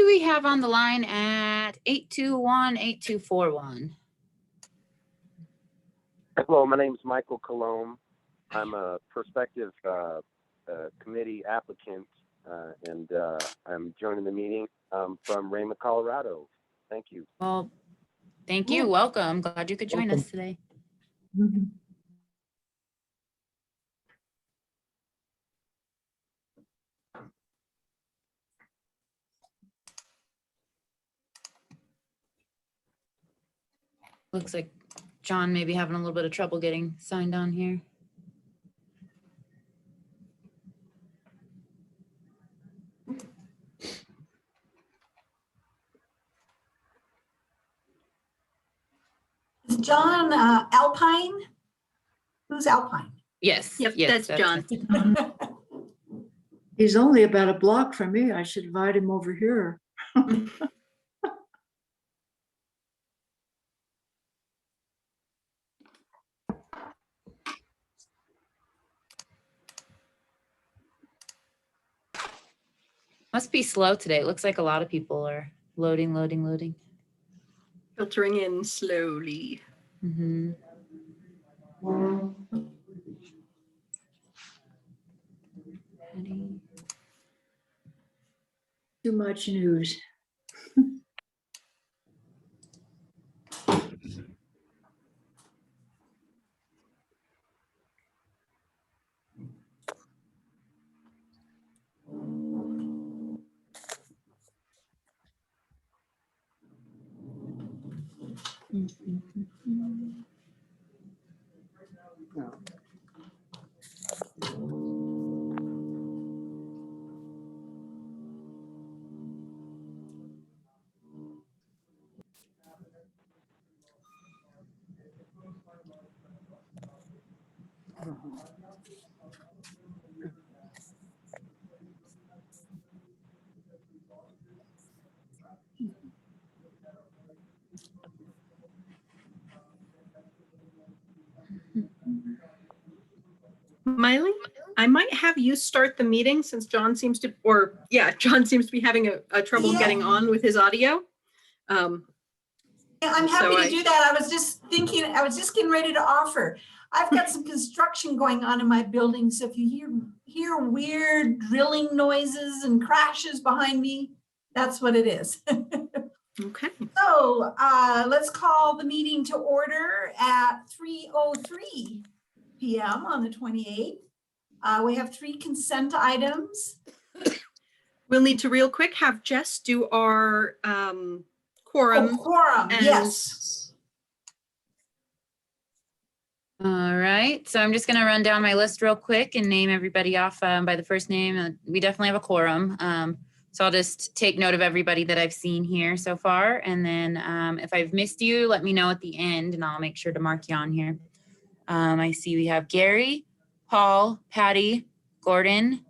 do we have on the line at 821-8241? Hello, my name is Michael Colomb. I'm a prospective committee applicant, and I'm joining the meeting from Raymond, Colorado. Thank you. Well, thank you. Welcome. Glad you could join us today. Looks like John may be having a little bit of trouble getting signed on here. Is John Alpine? Who's Alpine? Yes. Yep, yes, that's John. He's only about a block from me. I should invite him over here. Must be slow today. It looks like a lot of people are loading. Filtering in slowly. Mm-hmm. Too much news. Miley, I might have you start the meeting since John seems to, John seems to be having a trouble getting on with his audio. Yeah, I'm happy So to do that. I was just getting ready to offer. I've got some construction going on in my building, so if you hear weird drilling noises and crashes behind me, that's what it is. Okay. So let's call the meeting to order at 3:03 p.m. on the 28th. We have 3 consent items. We'll need to real quick have Jess do our quorum. Quorum, and- yes. All right, so I'm just gonna run down my list real quick and name everybody off by the first name. We definitely have a quorum. So I'll just take note of everybody that I've seen here so far. And then if I've missed you, let me know at the end and I'll make sure to mark you on here. I see we have Gary, Paul, Patty, Gordon,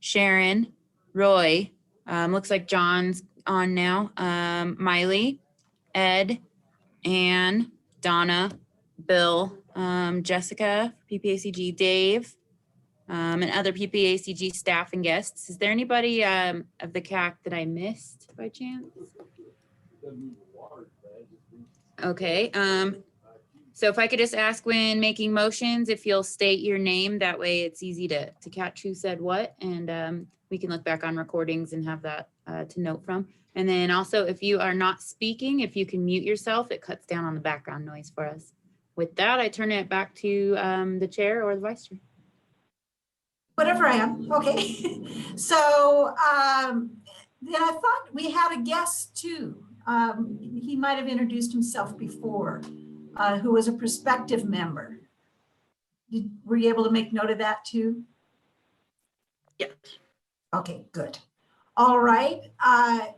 Sharon, Roy. Looks like John's on now. Miley, Ed, Ann, Donna, Bill, Jessica, PPACG, Dave, and other PPACG staff and guests. Is there anybody of the CAC that I missed by chance? Okay. So if I could just ask when making motions, if you'll state your name, that way it's easy to catch who said what, and we can look back on recordings and have that to note from. And then also, if you are not speaking, if you can mute yourself, it cuts down on the background noise for us. With that, I turn it back to the chair or the vice chair. Whatever I am, okay. So then I thought we had a guest too. He might have introduced himself before, who was a prospective member. Were you able to make note of that too? Yes. Okay, good. All right. I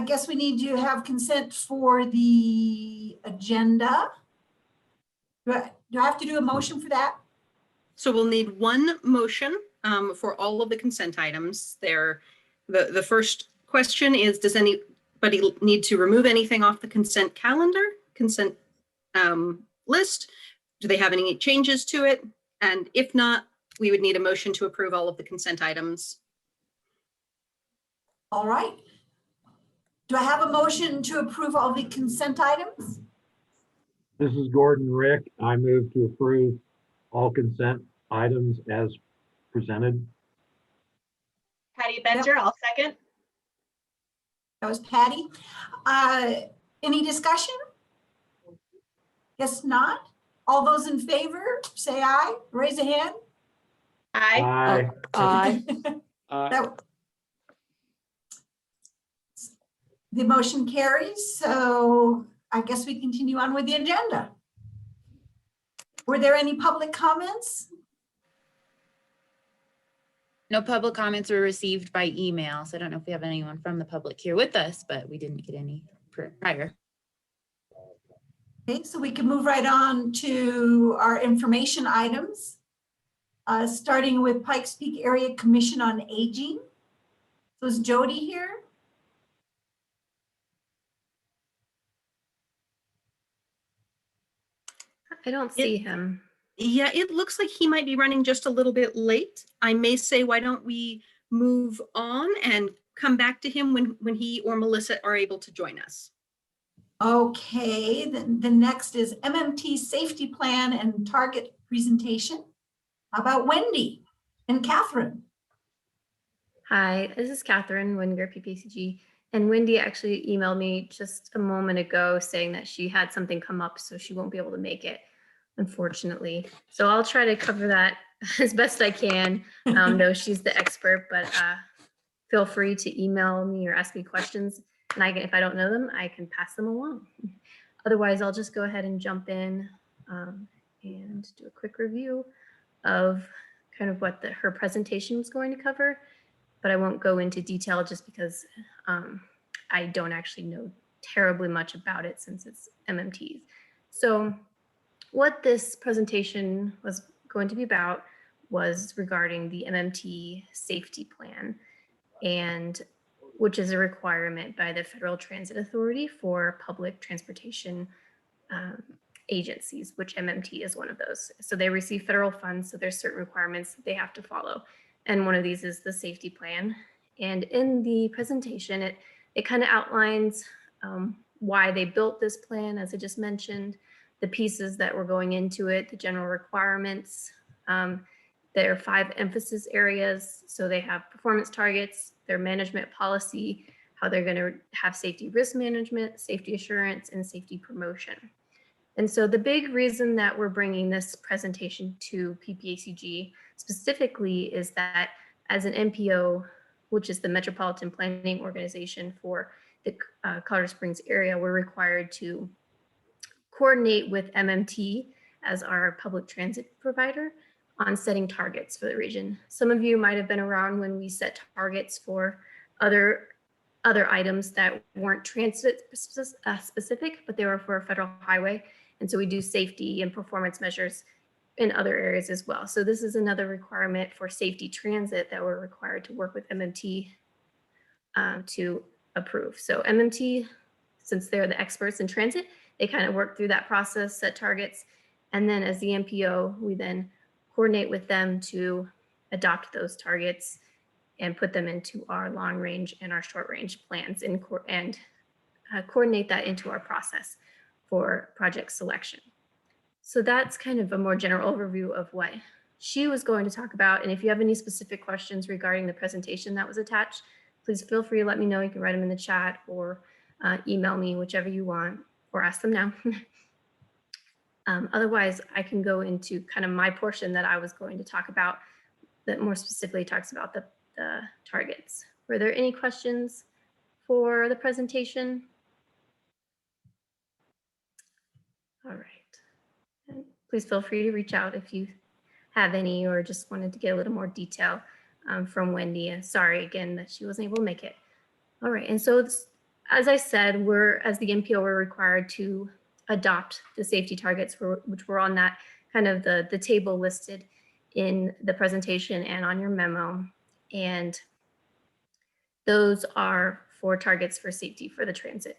guess we need to have consent for the agenda. Do I have to do a motion for that? So we'll need one motion for all of the consent items. The first question is, does anybody need to remove anything off the consent list? Do they have any changes to it? And if not, we would need a motion to approve all of the consent items. All right. Do I have a motion to approve all the consent items? This is Gordon Rick. I move to approve all consent items as presented. Patty Benger, I'll second. That was Patty. Any discussion? Guess not. All those in favor, say aye. Raise a hand. Aye. Aye. That- The motion carries, so I guess we continue on with the agenda. Were there any public comments? No public comments were received by email, so I don't know if we have anyone from the public here with us, but we didn't get any prior. Okay, so we can move right on to our information items. Starting with Pikes Peak Area Commission on Aging. So is Jody here? I don't see him. Yeah, it looks like he might be running just a little bit late. I may say, why don't we move on and come back to him when he or Melissa are able to join us? Okay, then the next is MMT Safety Plan and Target Presentation. How about Wendy and Catherine? Hi, this is Catherine Winger, PPCG. And Wendy actually emailed me just a moment ago saying that she had something come up, so she won't be able to make it, unfortunately. So I'll try to cover that as best I can. No, she's the expert, but feel free to email me or ask me questions. And if I don't know them, I can pass them along. Otherwise, I'll just go ahead and jump in and do a quick review of kind of what her presentation was going to cover, but I won't go into detail just because I don't actually know terribly much about it since it's MMTs. So what this presentation was going to be about was regarding the MMT safety plan, and which is a requirement by the Federal Transit Authority for public transportation agencies, which MMT is one of those. So they receive federal funds, so there's certain requirements that they have to follow. And one of these is the safety plan. And in the presentation, it kind of outlines why they built this plan, as I just mentioned, the pieces that were going into it, the general requirements. There are 5 emphasis areas. So they have performance targets, their management policy, how they're going to have safety risk management, safety assurance, and safety promotion. And so the big reason that we're bringing this presentation to PPACG specifically is that as an MPO, which is the Metropolitan Planning Organization for the Colorado Springs area, we're required to coordinate with MMT as our public transit provider on setting targets for the region. Some of you might have been around when we set targets for other items that weren't transit specific, but they were for a federal highway. And so we do safety and performance measures in other areas as well. So this is another requirement for safety transit that we're required to work with MMT to approve. So MMT, since they're the experts in transit, they kind of work through that process, set targets. And then as the MPO, we then coordinate with them to adopt those targets and put them into our long range and our short range plans and coordinate that into our process for project selection. So that's kind of a more general overview of what she was going to talk about. And if you have any specific questions regarding the presentation that was attached, please feel free to let me know. You can write them in the chat or email me, whichever you want, or ask them now. Otherwise, I can go into kind of my portion that I was going to talk about that more specifically talks about the targets. Were there any questions for the presentation? All right. And please feel free to reach out if you have any or just wanted to get a little more detail from Wendy. Sorry again that she wasn't able to make it. All right. And so as I said, as the MPO, we're required to adopt the safety targets which were on that kind of the table listed in the presentation and on your memo. And those are 4 targets for safety for the transit.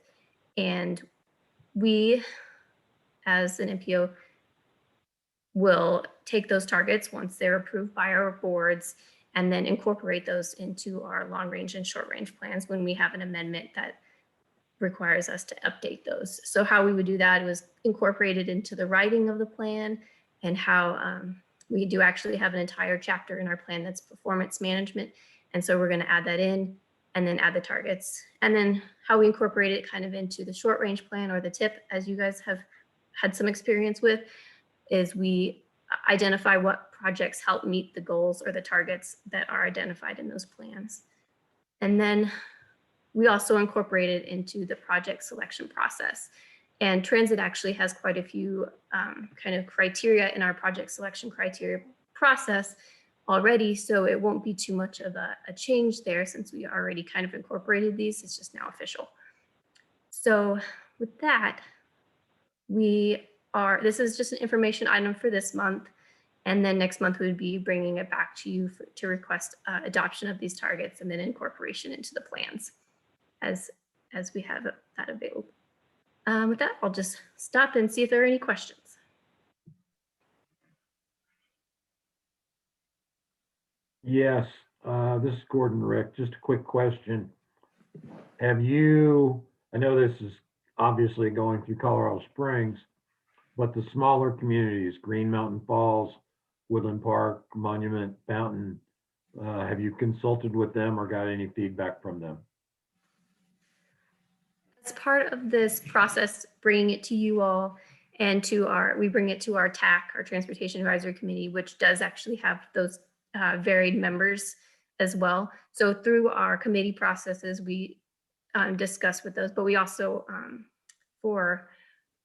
And we, as an MPO, will take those targets once they're approved by our boards and then incorporate those into our long range and short range plans when we have an amendment that requires us to update those. So how we would do that was incorporated into the writing of the plan, and how we do actually have an entire chapter in our plan that's performance management. And so we're going to add that in and then add the targets. And then how we incorporate it kind of into the short range plan, or the TIP, as you guys have had some experience with, is we identify what projects help meet the goals or the targets that are identified in those plans. And then we also incorporate it into the project selection process. And transit actually has quite a few kind of criteria in our project selection criteria process already. So it won't be too much of a change there, since we already kind of incorporated these. It's just now official. So with that, this is just an information item for this month. And then next month we would be bringing it back to you to request adoption of these targets, and then incorporation into the plans as we have that available. With that, I'll just stop and see if there are any questions. Yes, this is Gordon Rick. Just a quick question. Have you, I know this is obviously going through Colorado Springs, but the smaller communities, Green Mountain Falls, Woodland Park, Monument, Fountain, have you consulted with them or got any feedback from them? As part of this process, bringing it to you all and we bring it to our TAC, our Transportation Advisory Committee, which does actually have those varied members as well. So through our committee processes, we discuss with those, but we also, for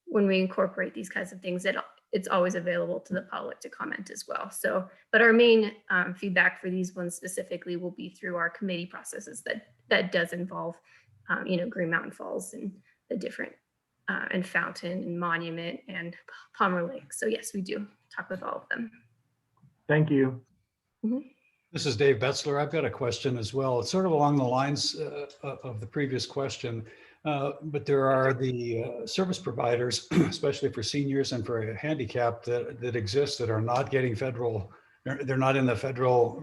when we incorporate these kinds of things, it's always available to the public to comment as well. So, but our main feedback for these ones specifically will be through our committee processes that does involve Green Mountain Falls and the different, and Fountain and Monument and Palmer Lake. So yes, we do talk with all of them. Thank you. This is Dave Betzler. I've got a question as well. It's sort of along the lines of the previous question, but there are the service providers, especially for seniors and for handicapped, that exist that are not getting federal, they're not in the federal,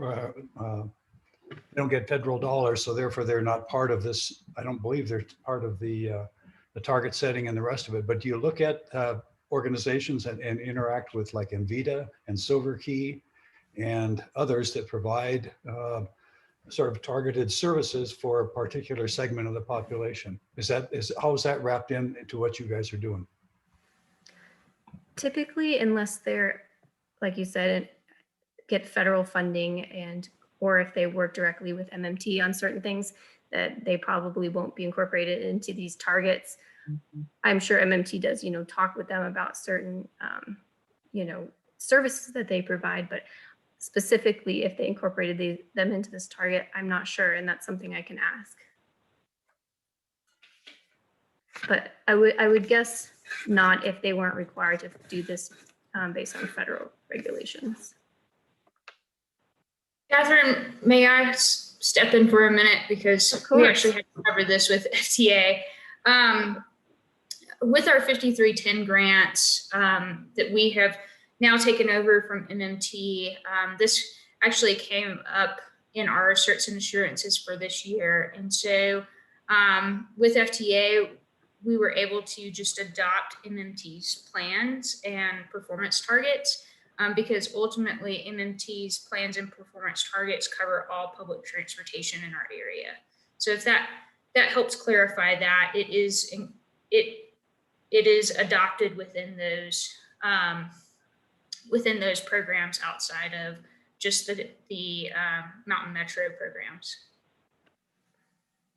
they don't get federal dollars, so therefore they're not part of this. I don't believe they're part of the target setting and the rest of it. But do you look at organizations and interact with like Envita and Silver Key and others that provide sort of targeted services for a particular segment of the population? How is that wrapped into what you guys are doing? Typically, unless they're, like you said, get federal funding or if they work directly with MMT on certain things, that they probably won't be incorporated into these targets. I'm sure MMT does, talk with them about certain, services that they provide, but specifically if they incorporated them into this target, I'm not sure, and that's something I can ask. But I would guess not, if they weren't required to do this based on federal regulations. Catherine, may I step in for a minute, because we actually had to cover this with FTA. With our 5310 grant that we have now taken over from MMT, this actually came up in our certs and assurances for this year. And so with FTA, we were able to just adopt MMT's plans and performance targets, because ultimately MMT's plans and performance targets cover all public transportation in our area. So if that helps clarify that, it is adopted within those programs outside of just the Mountain Metro programs.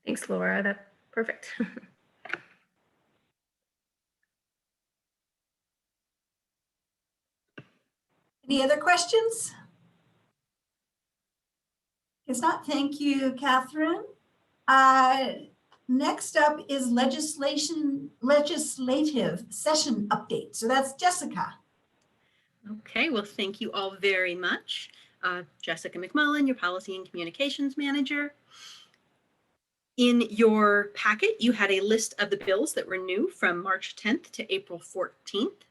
Thanks, Laura. That's perfect. Any other questions? If not, thank you, Catherine. Next up is legislative session update. So that's Jessica. Okay, well, thank you all very much. Jessica McMullen, your Policy and Communications Manager. In your packet, you had a list of the bills that were new from March 10th to April 14th.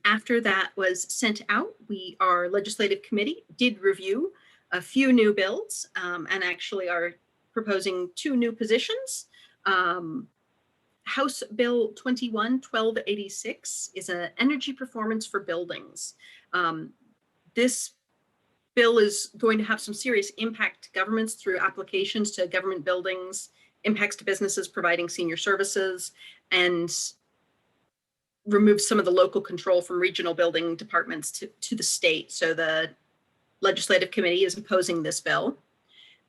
After that was sent out, our legislative committee did review a few new bills and actually are proposing 2 new positions. House Bill 21-1286 is an energy performance for buildings. This bill is going to have some serious impact to governments through applications to government buildings, impacts to businesses providing senior services, and remove some of the local control from regional building departments to the state. So the legislative committee is opposing this bill.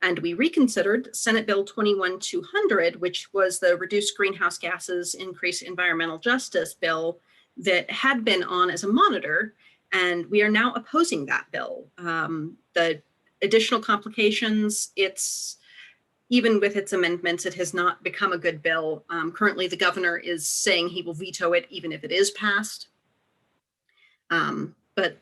And we reconsidered Senate Bill 21-200, which was the reduced greenhouse gases, increase environmental justice bill that had been on as a monitor. And we are now opposing that bill. The additional complications, even with its amendments, it has not become a good bill. Currently, the governor is saying he will veto it even if it is passed. But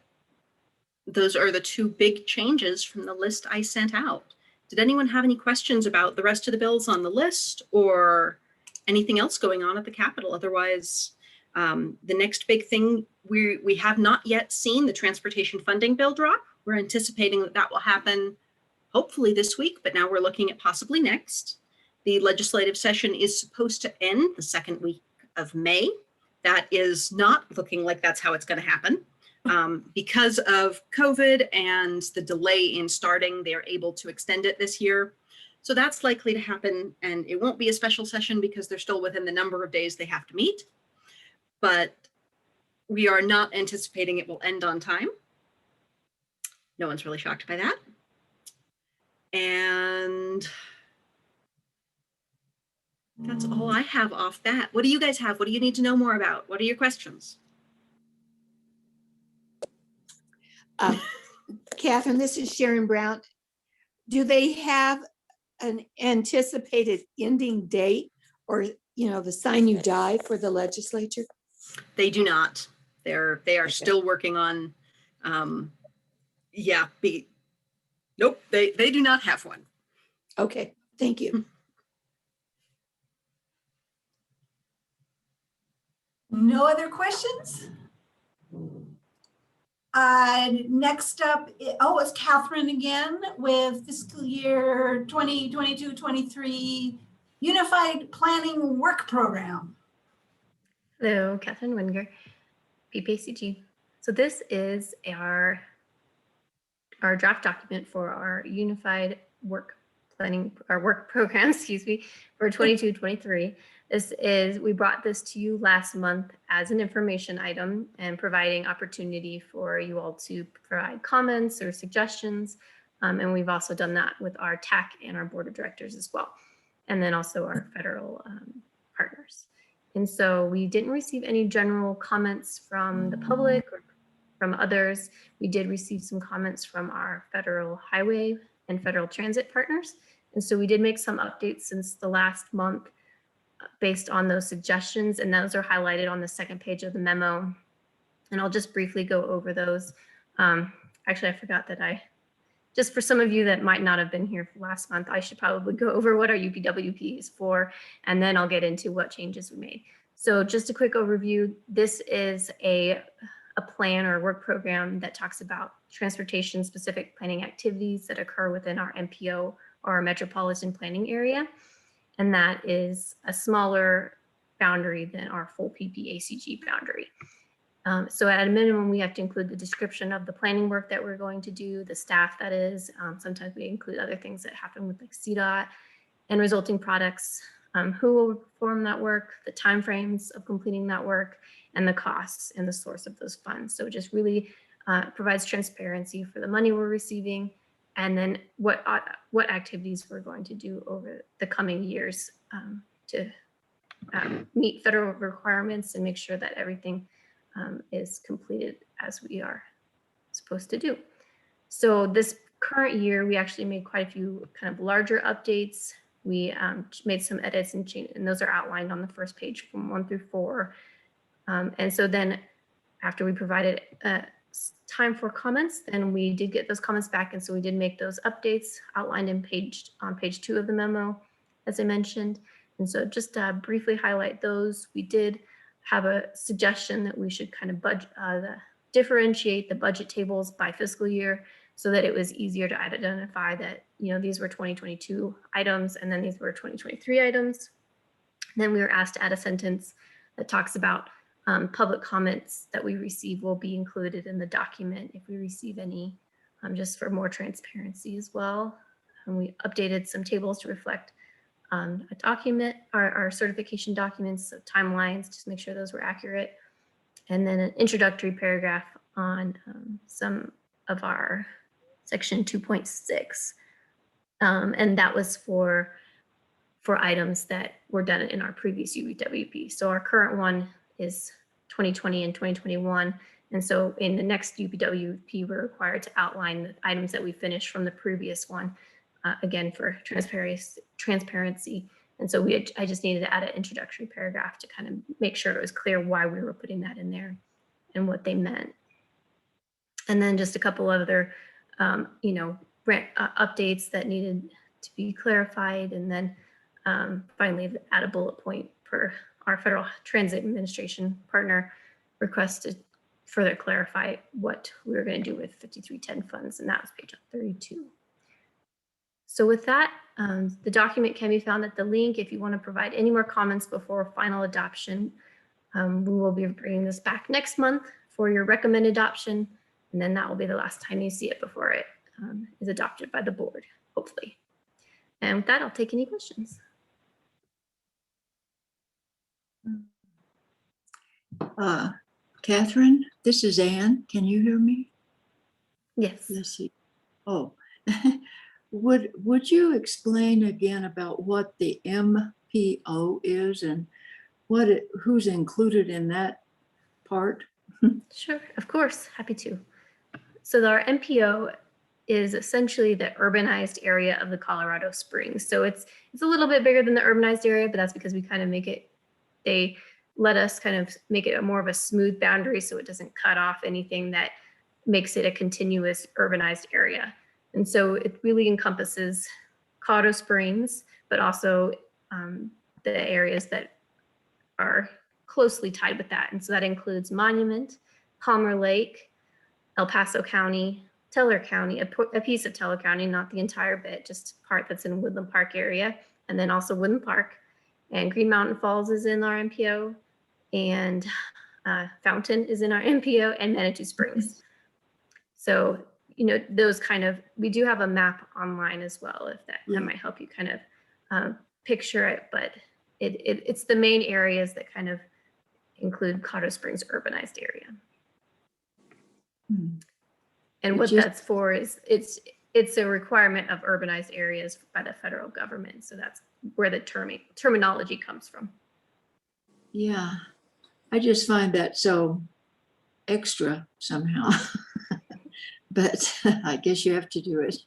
those are the two big changes from the list I sent out. Did anyone have any questions about the rest of the bills on the list or anything else going on at the Capitol? Otherwise, the next big thing, we have not yet seen the transportation funding bill drop. We're anticipating that that will happen hopefully this week, but now we're looking at possibly next. The legislative session is supposed to end the second week of May. That is not looking like that's how it's going to happen. Because of COVID and the delay in starting, they're able to extend it this year. So that's likely to happen, and it won't be a special session because they're still within the number of days they have to meet. But we are not anticipating it will end on time. No one's really shocked by that. And that's all I have off that. What do you guys have? What do you need to know more about? What are your questions? Catherine, this is Sharon Brown. Do they have an anticipated ending date or, the sign you die for the legislature? They do not. They are still working on, nope, they do not have one. Okay, thank you. No other questions? Next up, it's Catherine again with fiscal year 2022-23 Unified Planning Work Program. Hello, Catherine Winger, PPACG. So this is our draft document for our Unified Work Planning, our work program, for 22-23. We brought this to you last month as an information item and providing opportunity for you all to provide comments or suggestions. And we've also done that with our TAC and our board of directors as well. And then also our federal partners. And so we didn't receive any general comments from the public or from others. We did receive some comments from our federal highway and federal transit partners. And so we did make some updates since the last month based on those suggestions, and those are highlighted on the second page of the memo. And I'll just briefly go over those. Actually, I forgot that just for some of you that might not have been here for last month, I should probably go over what our UPWP is for, and then I'll get into what changes we made. So just a quick overview. This is a plan or work program that talks about transportation specific planning activities that occur within our MPO or our metropolitan planning area. And that is a smaller boundary than our full PPACG boundary. So at a minimum, we have to include the description of the planning work that we're going to do, the staff that is. Sometimes we include other things that happen with like CDOT and resulting products, who will perform that work, the timeframes of completing that work, and the costs and the source of those funds. So it just really provides transparency for the money we're receiving, and then what activities we're going to do over the coming years to meet federal requirements and make sure that everything is completed as we are supposed to do. So this current year, we actually made quite a few kind of larger updates. We made some edits and changes, and those are outlined on the first page from 1 through 4. And so then after we provided time for comments, then we did get those comments back. And so we did make those updates outlined on page 2 of the memo, as I mentioned. And so just briefly highlight those. We did have a suggestion that we should kind of differentiate the budget tables by fiscal year so that it was easier to identify that, these were 2022 items and then these were 2023 items. Then we were asked to add a sentence that talks about public comments that we receive will be included in the document if we receive any, just for more transparency as well. And we updated some tables to reflect a document, our certification documents, so timelines, just make sure those were accurate. And then an introductory paragraph on some of our section 2.6. And that was for items that were done in our previous UWP. So our current one is 2020 and 2021. And so in the next UPWP, we're required to outline the items that we finished from the previous one, again, for transparency. And so I just needed to add an introductory paragraph to kind of make sure it was clear why we were putting that in there and what they meant. And then just a couple other, updates that needed to be clarified. And then finally, add a bullet point for our Federal Transit Administration partner request to further clarify what we were going to do with 5310 funds, and that was page 32. So with that, the document can be found at the link. If you want to provide any more comments before final adoption, we will be bringing this back next month for your recommended adoption, and then that will be the last time you see it before it is adopted by the board, hopefully. And with that, I'll take any questions. Catherine, this is Ann. Can you hear me? Yes. Let's see. Oh, would you explain again about what the MPO is and who's included in that part? Sure, of course, happy to. So our MPO is essentially the urbanized area of the Colorado Springs. So it's a little bit bigger than the urbanized area, but that's because we kind of they let us kind of make it more of a smooth boundary so it doesn't cut off anything that makes it a continuous urbanized area. And so it really encompasses Colorado Springs, but also the areas that are closely tied with that. And so that includes Monument, Palmer Lake, El Paso County, Teller County, a piece of Teller County, not the entire bit, just part that's in Woodland Park area, and then also Woodland Park. And Green Mountain Falls is in our MPO, and Fountain is in our MPO, and Manitou Springs. So, those we do have a map online as well, if that might help you kind of picture it, but it's the main areas that kind of include Colorado Springs urbanized area. And what that's for is it's a requirement of urbanized areas by the federal government. So that's where the terminology comes from. Yeah, I just find that so extra somehow. But I guess you have to do it.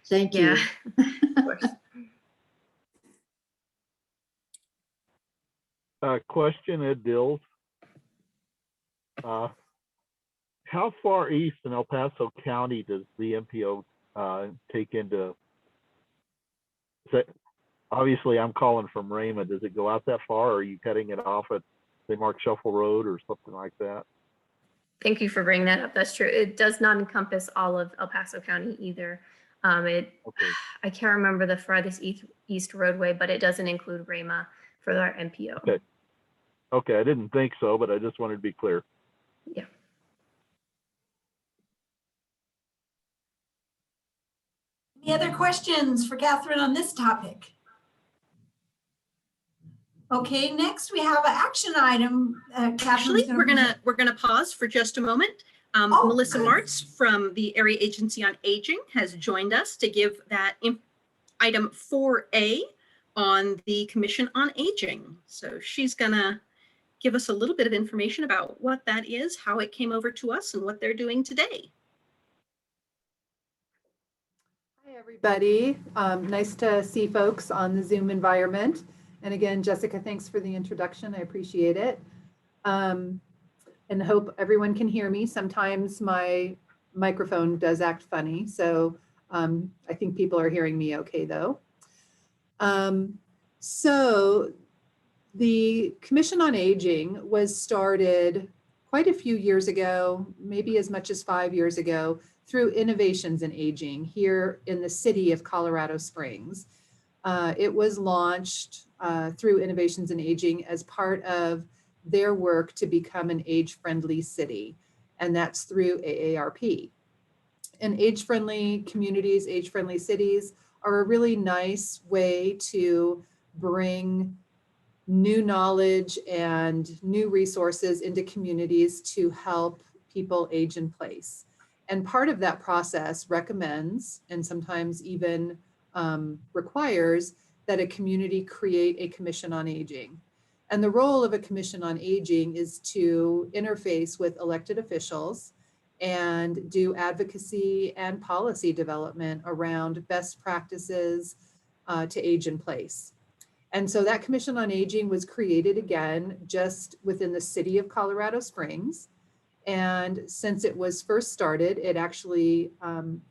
Thank you. Yeah, of course. Question, Ed Dills. How far east in El Paso County does the MPO take into? Obviously, I'm calling from Rama. Does it go out that far, or are you cutting it off at, say, Mark Shuffle Road or something like that? Thank you for bringing that up. That's true. It does not encompass all of El Paso County either. Okay. I can't remember the farthest east roadway, but it doesn't include Rama for our MPO. Okay, I didn't think so, but I just wanted to be clear. Yeah. Any other questions for Catherine on this topic? Okay, next we have an action item. Actually, we're gonna pause for just a moment. Melissa Martz from the Area Agency on Aging has joined us to give that item 4A on the Commission on Aging. So she's gonna give us a little bit of information about what that is, how it came over to us, and what they're doing today. Hi, everybody. Nice to see folks on the Zoom environment. And again, Jessica, thanks for the introduction. I appreciate it. And hope everyone can hear me. Sometimes my microphone does act funny. So I think people are hearing me okay, though. So the Commission on Aging was started quite a few years ago, maybe as much as 5 years ago, through Innovations in Aging here in the city of Colorado Springs. It was launched through Innovations in Aging as part of their work to become an age-friendly city, and that's through AARP. And age-friendly communities, age-friendly cities are a really nice way to bring new knowledge and new resources into communities to help people age in place. And part of that process recommends, and sometimes even requires, that a community create a commission on aging. And the role of a commission on aging is to interface with elected officials and do advocacy and policy development around best practices to age in place. And so that Commission on Aging was created again just within the city of Colorado Springs. And since it was first started, it actually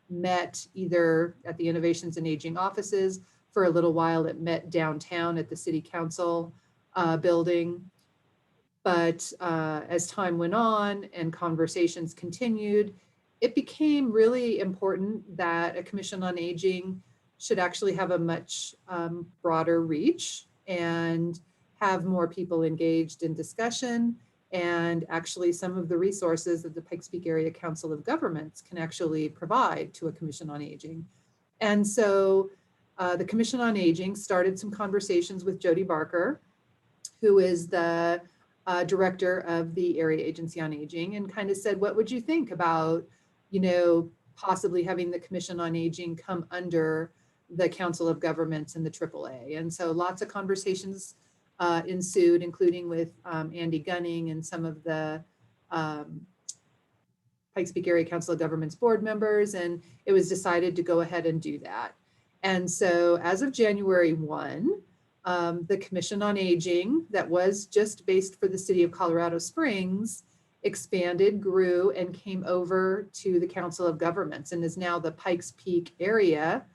met either at the Innovations in Aging offices. For a little while, it met downtown at the City Council building. But as time went on and conversations continued, it became really important that a Commission on Aging should actually have a much broader reach and have more people engaged in discussion, and actually some of the resources that the Pikes Peak Area Council of Governments can actually provide to a Commission on Aging. And so the Commission on Aging started some conversations with Jody Barker, who is the director of the Area Agency on Aging, and kind of said, what would you think about, you know, possibly having the Commission on Aging come under the Council of Governments and the AAA? And so lots of conversations ensued, including with Andy Gunning and some of the Pikes Peak Area Council of Governments board members, and it was decided to go ahead and do that. And so as of January 1, the Commission on Aging, that was just based for the city of Colorado Springs, expanded, grew, and came over to the Council of Governments and is now the Pikes Peak Area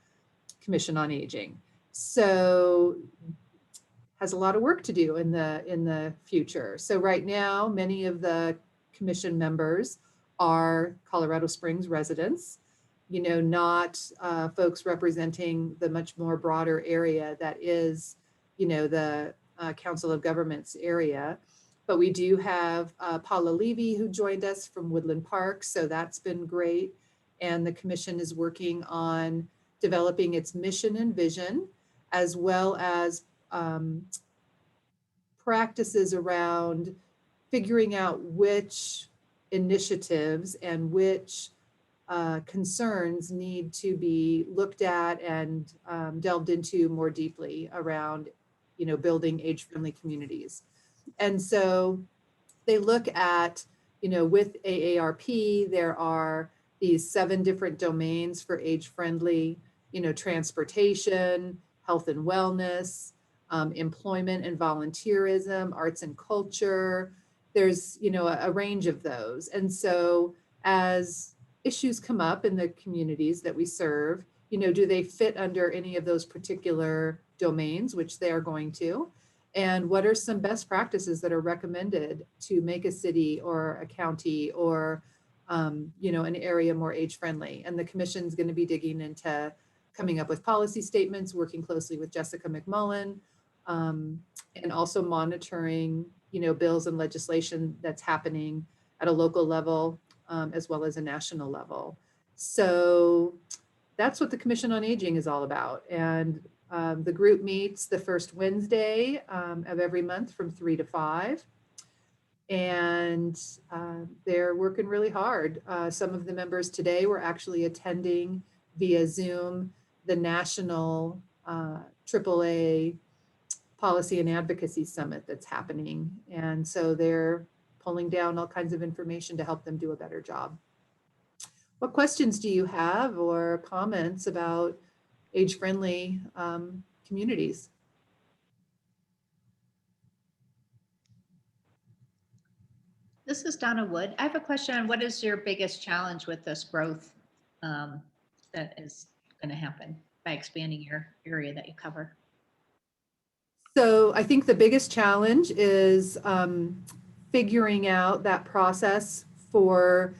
Commission on Aging. So has a lot of work to do in the future. So right now, many of the commission members are Colorado Springs residents, you know, not folks representing the much more broader area that is, you know, the Council of Governments area. But we do have Paula Levy, who joined us from Woodland Park, so that's been great. And the commission is working on developing its mission and vision, as well as practices around figuring out which initiatives and which concerns need to be looked at and delved into more deeply around, you know, building age-friendly communities. And so they look at, you know, with AARP, there are these 7 different domains for age-friendly, you know, transportation, health and wellness, employment and volunteerism, arts and culture. There's, you know, a range of those. And so as issues come up in the communities that we serve, you know, do they fit under any of those particular domains, which they are going to? And what are some best practices that are recommended to make a city or a county or, you know, an area more age-friendly? And the commission's going to be digging into coming up with policy statements, working closely with Jessica McMullen, and also monitoring, you know, bills and legislation that's happening at a local level, as well as a national level. So that's what the Commission on Aging is all about. And the group meets the first Wednesday of every month from 3 to 5. And they're working really hard. Some of the members today were actually attending via Zoom the National AAA Policy and Advocacy Summit that's happening. And so they're pulling down all kinds of information to help them do a better job. What questions do you have or comments about age-friendly communities? This is Donna Wood. I have a question on what is your biggest challenge with this growth that is going to happen by expanding your area that you cover? So I think the biggest challenge is figuring out that process for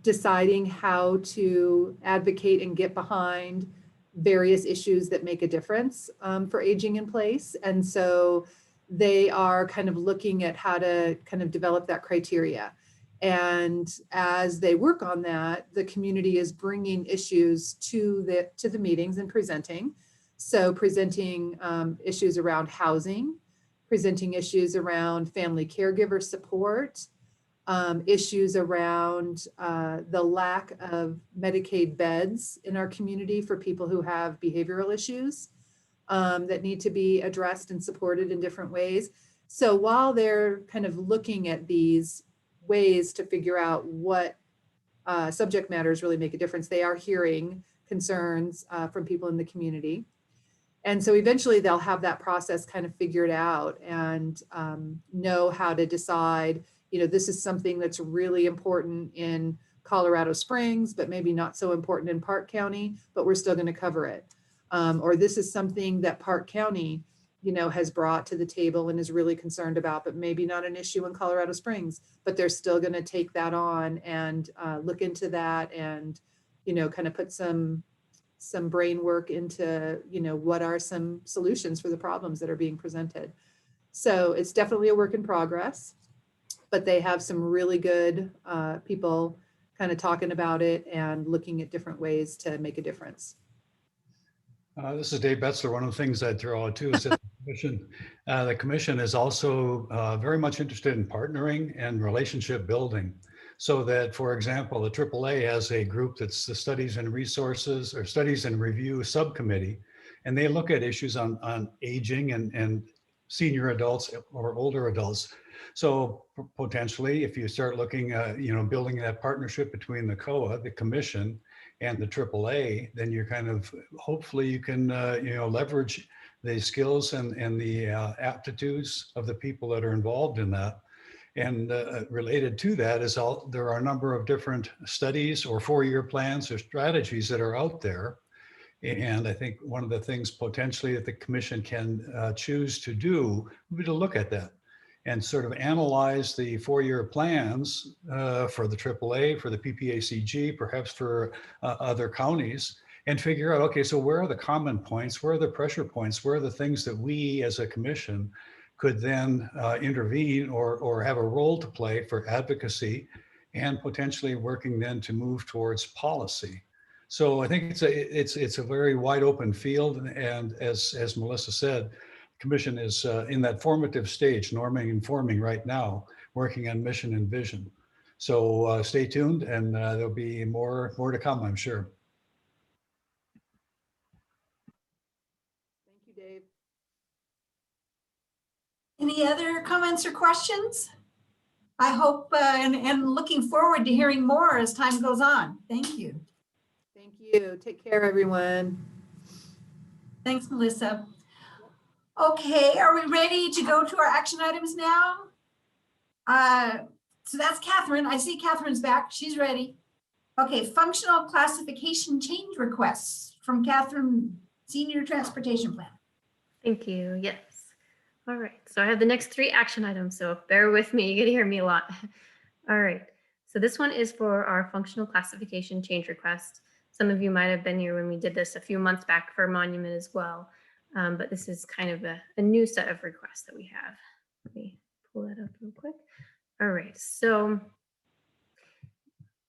deciding how to advocate and get behind various issues that make a difference for aging in place. And so they are kind of looking at how to kind of develop that criteria. And as they work on that, the community is bringing issues to the meetings and presenting. So presenting issues around housing, presenting issues around family caregiver support, issues around the lack of Medicaid beds in our community for people who have behavioral issues that need to be addressed and supported in different ways. So while they're kind of looking at these ways to figure out what subject matters really make a difference, they are hearing concerns from people in the community. And so eventually they'll have that process kind of figured out and know how to decide, you know, this is something that's really important in Colorado Springs, but maybe not so important in Park County, but we're still going to cover it. Or this is something that Park County, you know, has brought to the table and is really concerned about, but maybe not an issue in Colorado Springs, but they're still going to take that on and look into that and, you know, kind of put some brain work into, you know, what are some solutions for the problems that are being presented. So it's definitely a work in progress, but they have some really good people kind of talking about it and looking at different ways to make a difference. This is Dave Betzler. One of the things I'd throw out too is that the commission is also very much interested in partnering and relationship building. So that, for example, the AAA has a group that's the Studies and Resources or Studies and Review Subcommittee, and they look at issues on aging and senior adults or older adults. So potentially, if you start looking at, you know, building that partnership between the COA, the commission, and the AAA, then you're kind of, hopefully you can, you know, leverage the skills and the aptitudes of the people that are involved in that. And related to that is there are a number of different studies or 4-year plans or strategies that are out there. And I think one of the things potentially that the commission can choose to do would be to look at that and sort of analyze the 4-year plans for the AAA, for the PPACG, perhaps for other counties, and figure out, okay, so where are the common points? Where are the pressure points? Where are the things that we as a commission could then intervene or have a role to play for advocacy and potentially working then to move towards policy. So I think it's a very wide open field. And as Melissa said, Commission is in that formative stage, norming and forming right now, working on mission and vision. So stay tuned, and there'll be more to come, I'm sure. Thank you, Dave. Any other comments or questions? I hope and looking forward to hearing more as time goes on. Thank you. Thank you. Take care, everyone. Thanks, Melissa. Okay, are we ready to go to our action items now? So that's Catherine. I see Catherine's back. She's ready. Okay, functional classification change requests from Catherine, Senior Transportation Plan. Thank you. Yes. All right. So I have the next 3 action items. So bear with me. You can hear me a lot. All right. So this one is for our functional classification change request. Some of you might have been here when we did this a few months back for Monument as well. But this is kind of a new set of requests that we have. Let me pull that up real quick. All right, so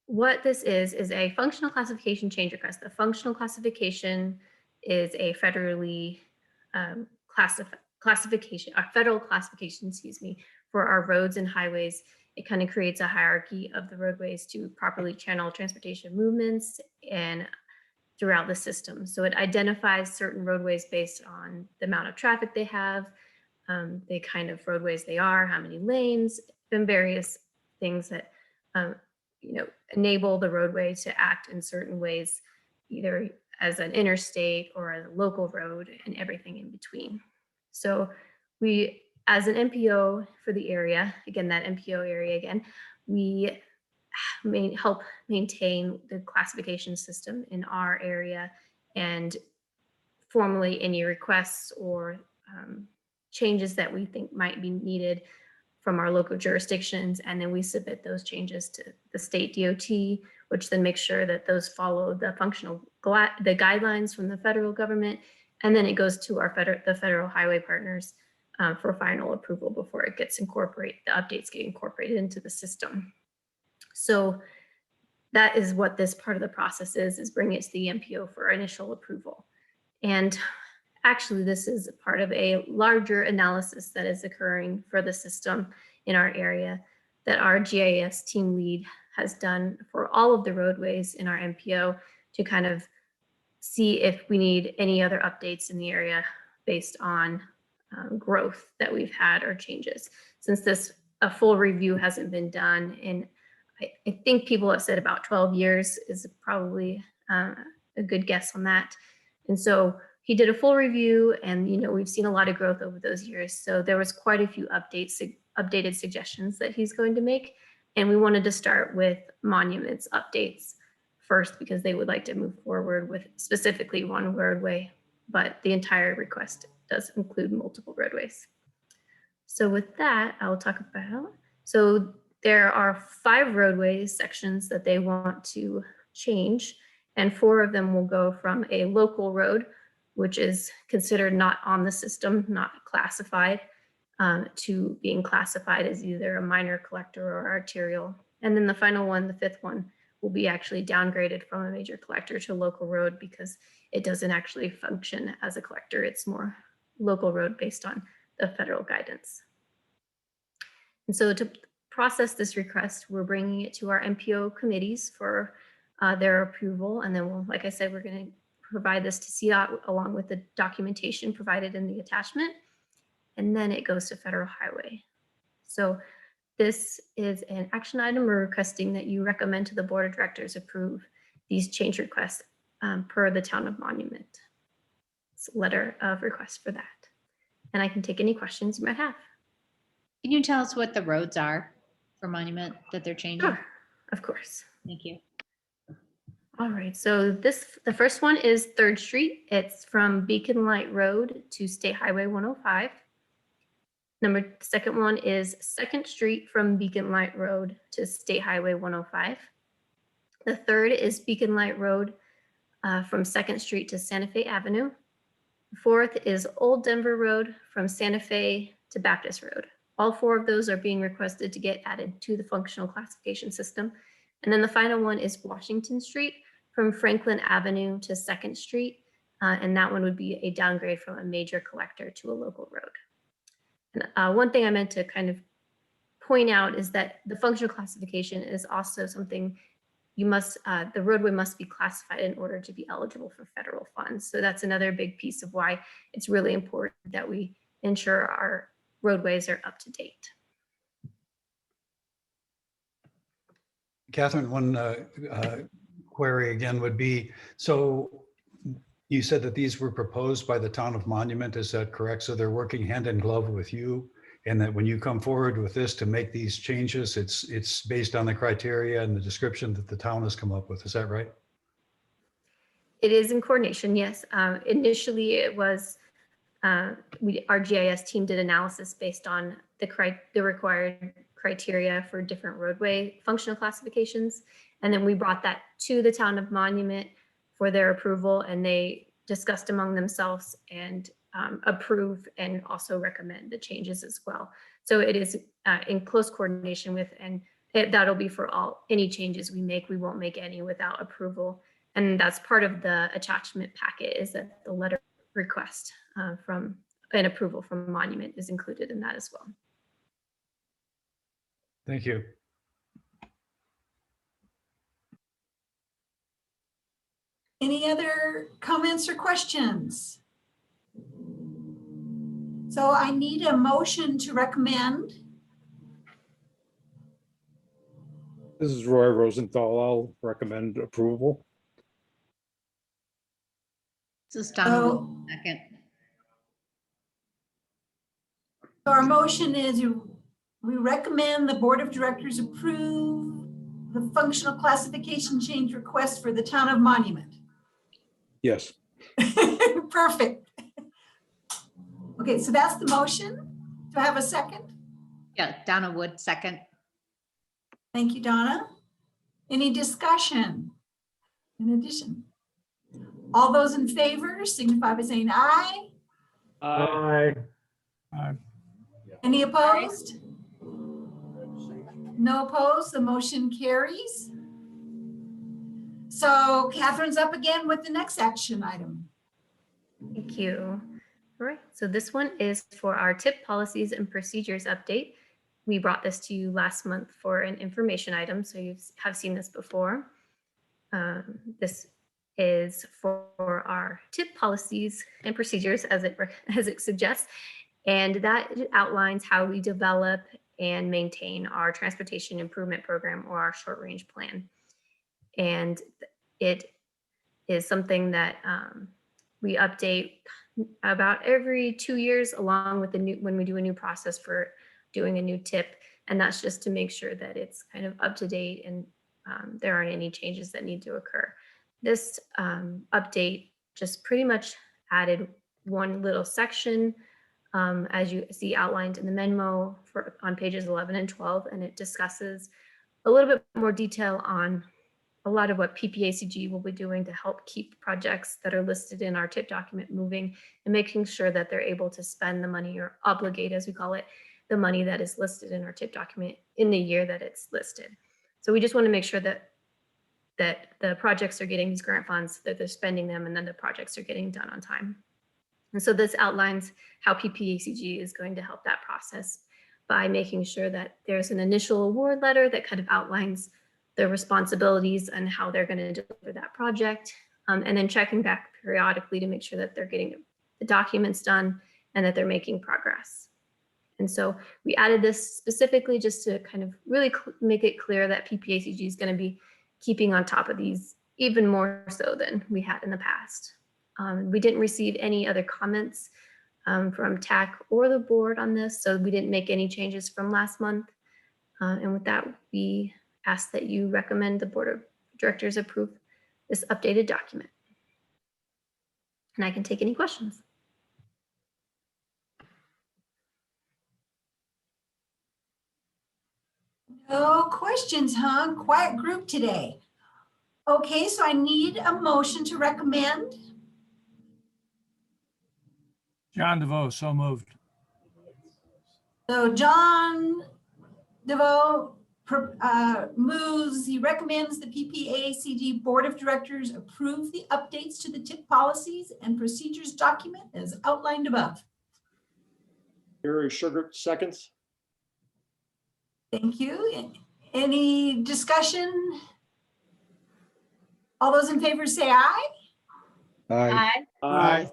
what this is a functional classification change request. The functional classification is a federally classification, a federal classification, excuse me, for our roads and highways. It kind of creates a hierarchy of the roadways to properly channel transportation movements and throughout the system. So it identifies certain roadways based on the amount of traffic they have, the kind of roadways they are, how many lanes, and various things that you know, enable the roadway to act in certain ways, either as an interstate or as a local road and everything in between. So we, as an MPO for the area, again, that MPO area again, we help maintain the classification system in our area and formulate any requests or changes that we think might be needed from our local jurisdictions. And then we submit those changes to the state DOT which then makes sure that those follow the the guidelines from the federal government. And then it goes to the federal highway partners for final approval before it gets incorporated, the updates get incorporated into the system. So that is what this part of the process is bringing it to the MPO for initial approval. And actually, this is part of a larger analysis that is occurring for the system in our area that our GIS team lead has done for all of the roadways in our MPO to kind of see if we need any other updates in the area based on growth that we've had or changes. Since a full review hasn't been done in, I think people have said about 12 years is probably a good guess on that. And so he did a full review, and we've seen a lot of growth over those years. So there was quite a few updated suggestions that he's going to make. And we wanted to start with monuments updates first because they would like to move forward with specifically one roadway, but the entire request does include multiple roadways. So with that, I'll talk about, so there are 5 roadway sections that they want to change, and 4 of them will go from a local road, which is considered not on the system, not classified, to being classified as either a minor collector or arterial. And then the final one, the 5th one, will be actually downgraded from a major collector to a local road because it doesn't actually function as a collector. It's more local road based on the federal guidance. And so to process this request, we're bringing it to our MPO committees for their approval. And then like I said, we're going to provide this to CDOT along with the documentation provided in the attachment. And then it goes to Federal Highway. So this is an action item we're requesting that you recommend to the Board of Directors approve these change requests per the Town of Monument. It's a letter of request for that. And I can take any questions you might have. Can you tell us what the roads are for Monument that they're changing? Sure, of course. Thank you. All right, so the first one is 3rd Street. It's from Beacon Light Road to State Highway 105. The second one is 2nd Street from Beacon Light Road to State Highway 105. The third is Beacon Light Road from 2nd Street to Santa Fe Avenue. The 4th is Old Denver Road from Santa Fe to Baptist Road. All 4 of those are being requested to get added to the functional classification system. And then the final one is Washington Street from Franklin Avenue to 2nd Street. And that one would be a downgrade from a major collector to a local road. And one thing I meant to kind of point out is that the functional classification is also something you must, the roadway must be classified in order to be eligible for federal funds. So that's another big piece of why it's really important that we ensure our roadways are up to date. Catherine, one query again would be, so you said that these were proposed by the Town of Monument, is that correct? So they're working hand in glove with you, and that when you come forward with this to make these changes, it's based on the criteria and the description that the town has come up with, is that right? It is in coordination, yes. Initially, it was, our GIS team did analysis based on the required criteria for different roadway functional classifications. And then we brought that to the Town of Monument for their approval, and they discussed among themselves and approve and also recommend the changes as well. So it is in close coordination with, and that'll be for any changes we make. We won't make any without approval. And that's part of the attachment packet, is that the letter request from an approval from Monument is included in that as well. Thank you. Any other comments or questions? So I need a motion to recommend. This is Roy Rosenthal. I'll recommend approval. This is Donna. Second. So our motion is we recommend the Board of Directors approve the functional classification change request for the Town of Monument. Yes. Perfect. Okay, so that's the motion. Do I have a second? Yeah, Donna Wood, second. Thank you, Donna. Any discussion? In addition, all those in favor signify by saying aye. Aye. Any opposed? No opposed, the motion carries. So Catherine's up again with the next action item. Thank you. All right, so this one is for our TIP policies and procedures update. We brought this to you last month for an information item, so you have seen this before. This is for our TIP policies and procedures as it suggests, and that outlines how we develop and maintain our transportation improvement program or our short range plan. And it is something that we update about every 2 years along with when we do a new process for doing a new tip. And that's just to make sure that it's kind of up to date and there aren't any changes that need to occur. This update just pretty much added one little section as you see outlined in the memo on pages 11 and 12, and it discusses a little bit more detail on a lot of what PPACG will be doing to help keep projects that are listed in our TIP document moving and making sure that they're able to spend the money or obligate, as we call it, the money that is listed in our TIP document in the year that it's listed. So we just want to make sure that the projects are getting these grant funds, that they're spending them, and then the projects are getting done on time. And so this outlines how PPACG is going to help that process by making sure that there's an initial award letter that kind of outlines their responsibilities and how they're going to deliver that project, and then checking back periodically to make sure that they're getting the documents done and that they're making progress. And so we added this specifically just to kind of really make it clear that PPACG is going to be keeping on top of these even more so than we had in the past. We didn't receive any other comments from TAC or the board on this, so we didn't make any changes from last month. And with that, we ask that you recommend the board of directors approve this updated document. And I can take any questions. No questions, huh? Quiet group today. Okay, so I need a motion to recommend. John DeVoe, so moved. So John DeVoe moves, he recommends the PPACG Board of Directors approve the updates to the TIP policies and procedures document as outlined above. Gary Sugar, seconds. Thank you. Any discussion? All those in favor say aye. Aye. Aye.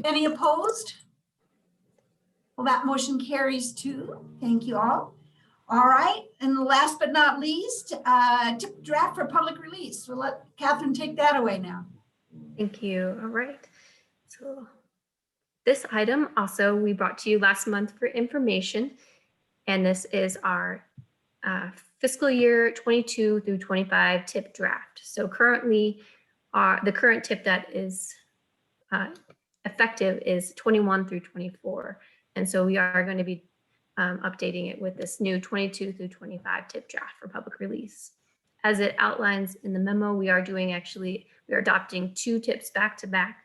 Any opposed? Well, that motion carries too. Thank you all. All right, and last but not least, TIP draft for public release. We'll let Catherine take that away now. Thank you. All right. So this item also we brought to you last month for information, and this is our fiscal year 22 through 25 TIP draft. So currently, the current TIP that is effective is 21 through 24. And so we are going to be updating it with this new 22 through 25 TIP draft for public release. As it outlines in the memo, we are adopting 2 TIPs back to back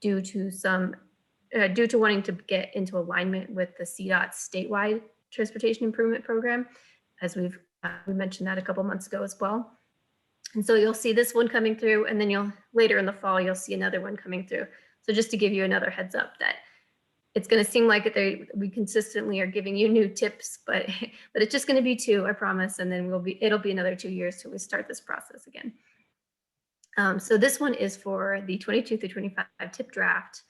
due to wanting to get into alignment with the CDOT's statewide transportation improvement program, as we mentioned that a couple months ago as well. And so you'll see this one coming through, and then later in the fall, you'll see another one coming through. So just to give you another heads up that it's going to seem like we consistently are giving you new tips, but it's just going to be 2, I promise. And then it'll be another 2 years till we start this process again. So this one is for the 22 through 25 TIP draft,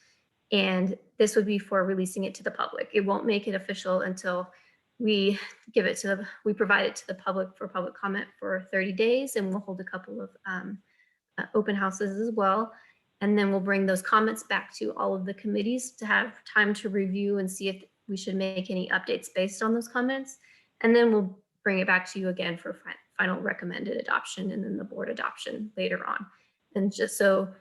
and this would be for releasing it to the public. It won't make it official until we provide it to the public for public comment for 30 days, and we'll hold a couple of open houses as well. And then we'll bring those comments back to all of the committees to have time to review and see if we should make any updates based on those comments. And then we'll bring it back to you again for final recommended adoption and then the board adoption later on. And just so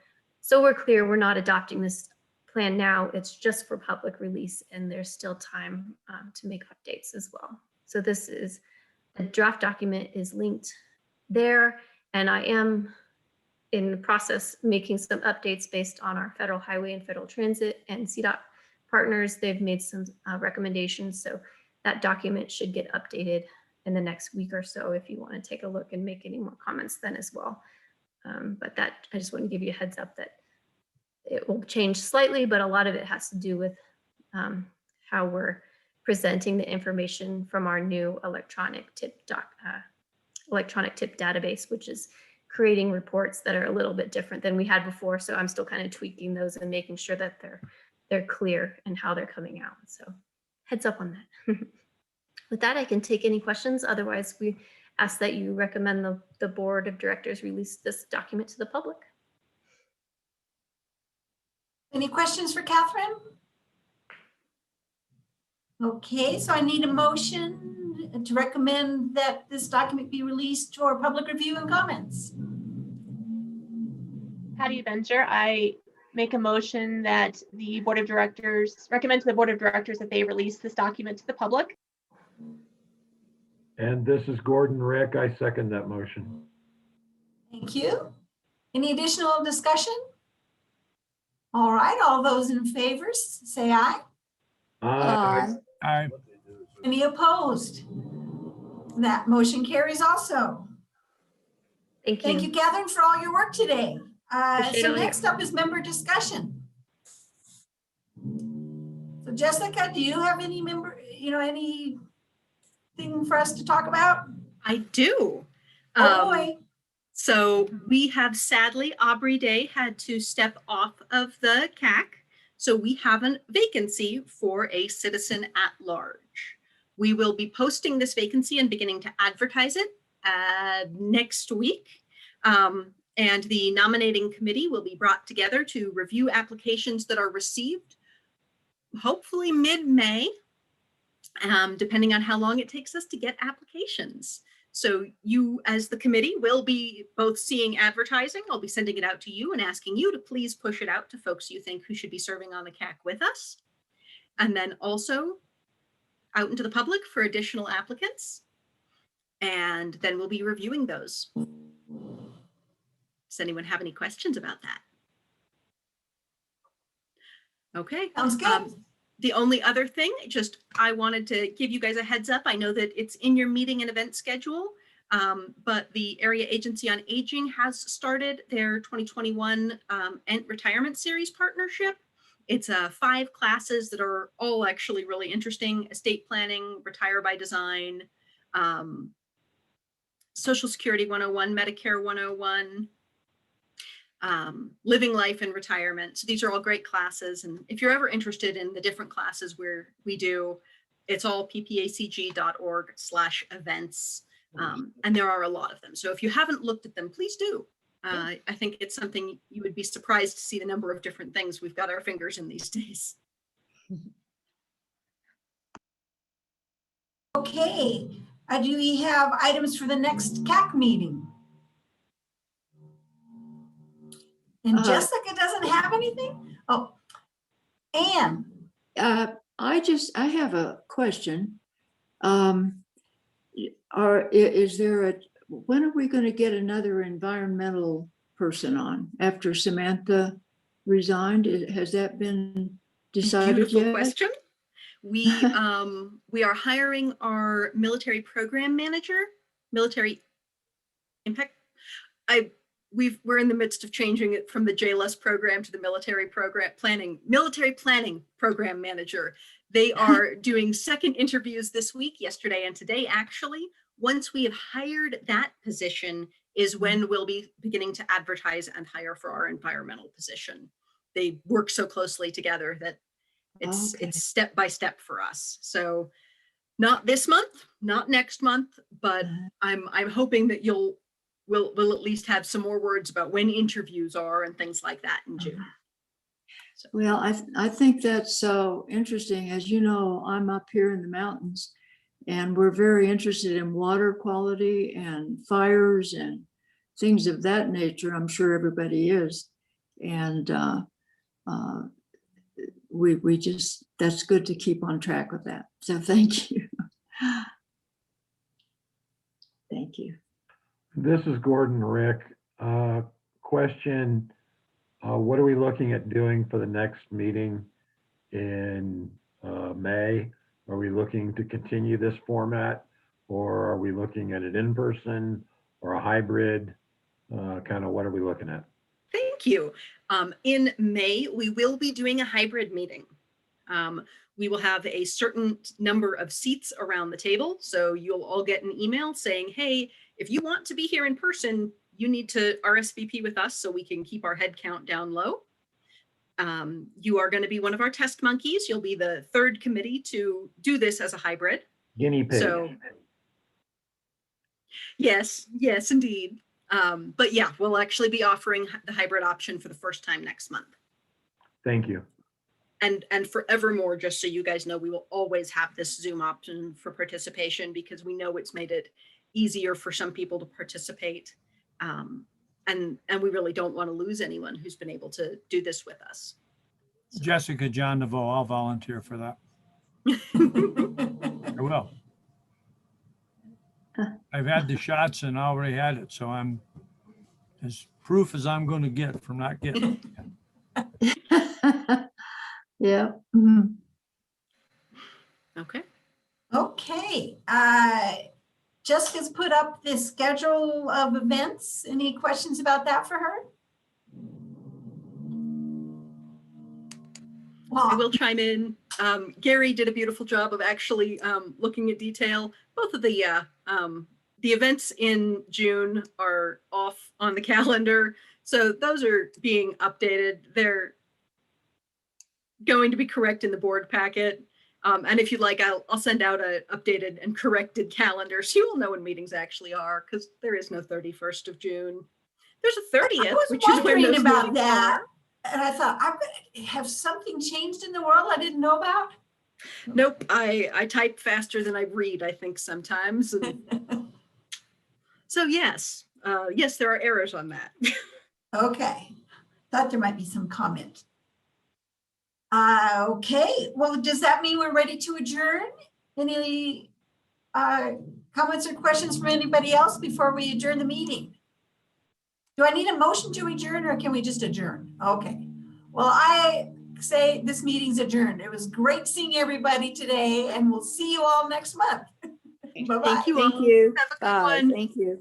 we're clear, we're not adopting this plan now, it's just for public release, and there's still time to make updates as well. So this is The draft document is linked there, and I am in the process making some updates based on our Federal Highway and Federal Transit and CDOT partners. They've made some recommendations, so that document should get updated in the next week or so if you want to take a look and make any more comments then as well. But that, I just want to give you a heads up that it will change slightly, but a lot of it has to do with how we're presenting the information from our new electronic tip database, which is creating reports that are a little bit different than we had before. So I'm still kind of tweaking those and making sure that they're clear and how they're coming out. So heads up on that. With that, I can take any questions. Otherwise, we ask that you recommend the board of directors release this document to the public. Any questions for Catherine? Okay, so I need a motion to recommend that this document be released for public review and comments. Patty Bencher, I make a motion that the board of directors recommend to the board of directors that they release this document to the public. And this is Gordon Rick. I second that motion. Thank you. Any additional discussion? All right, all those in favor, say aye. Aye. Aye. Any opposed? That motion carries also. Thank you. Thank you, Catherine, for all your work today. Appreciate So all your- next up is member discussion. So Jessica, do you have any anything for us to talk about? I do. Oh, boy. So we have sadly, Aubrey Day had to step off of the CAC. So we have a vacancy for a citizen at large. We will be posting this vacancy and beginning to advertise it next week. And the nominating committee will be brought together to review applications that are received, hopefully mid-May, depending on how long it takes us to get applications. So you, as the committee, will be both seeing advertising. I'll be sending it out to you and asking you to please push it out to folks you think who should be serving on the CAC with us. And then also out into the public for additional applicants. And then we'll be reviewing those. Does anyone have any questions about that? Okay. Sounds good. The only other thing, just I wanted to give you guys a heads up. I know that it's in your meeting and event schedule, but the Area Agency on Aging has started their 2021 retirement series partnership. It's 5 classes that are all actually really interesting: estate planning, retire by design, Social Security 101, Medicare 101, living life in retirement. So these are all great classes. And if you're ever interested in the different classes where we do, it's all ppacg.org/events. And there are a lot of them. So if you haven't looked at them, please do. I think it's something you would be surprised to see the number of different things we've got our fingers in these days. Okay, do we have items for the next CAC meeting? And Jessica doesn't have anything? Oh, Anne. I have a question. When are we going to get another environmental person on after Samantha resigned? Has that been decided Beautiful yet? question. We are hiring our military program manager, military impact. We're in the midst of changing it from the JLS program to the military planning program manager. They are doing second interviews this week, yesterday and today, actually. Once we have hired that position is when we'll be beginning to advertise and hire for our environmental position. They work so closely together that it's step by step for us. So not this month, not next month, but I'm hoping that we'll at least have some more words about when interviews are and things like that in June. So. Well, I think that's so interesting. As you know, I'm up here in the mountains and we're very interested in water quality and fires and things of that nature. I'm sure everybody is. And we just, that's good to keep on track with that. So thank you. Thank you. This is Gordon Rick. Question, what are we looking at doing for the next meeting in May? Are we looking to continue this format, or are we looking at it in person or a hybrid? Kind of what are we looking at? Thank you. In May, we will be doing a hybrid meeting. We will have a certain number of seats around the table. So you'll all get an email saying, hey, if you want to be here in person, you need to RSVP with us so we can keep our head count down low. You are going to be one of our test monkeys. You'll be the third committee to do this as a hybrid. Guinea pig. So yes, indeed. But yeah, we'll actually be offering the hybrid option for the first time next month. Thank you. And forevermore, just so you guys know, we will always have this Zoom option for participation because we know it's made it easier for some people to participate. And we really don't want to lose anyone who's been able to do this with us. Jessica, John DeVoe, I'll volunteer for that. I will. I've had the shots and already had it, so I'm as proof as I'm going to get from not getting it. Yeah. Mhm. Okay. Okay. Jessica's put up the schedule of events. Any questions about that for her? I will chime in. Gary did a beautiful job of actually looking at detail. Both of the events in June are off on the calendar. So those are being updated. They're going to be correct in the board packet. And if you'd like, I'll send out an updated and corrected calendar so you will know when meetings actually are, because there is no 31st of June. There's a 30th, I was which is when wondering those about meetings that. are. And I thought, have something changed in the world I didn't know about? Nope, I type faster than I read, I think sometimes. And so yes, there are errors on that. Okay, thought there might be some comment. Okay, well, does that mean we're ready to adjourn? Any comments or questions from anybody else before we adjourn the meeting? Do I need a motion to adjourn or can we just adjourn? Okay, well, I say this meeting's adjourned. It was great seeing everybody today and we'll see you all next month. Bye-bye. Thank you all. Thank you. Have a good Bye. one. Thank you.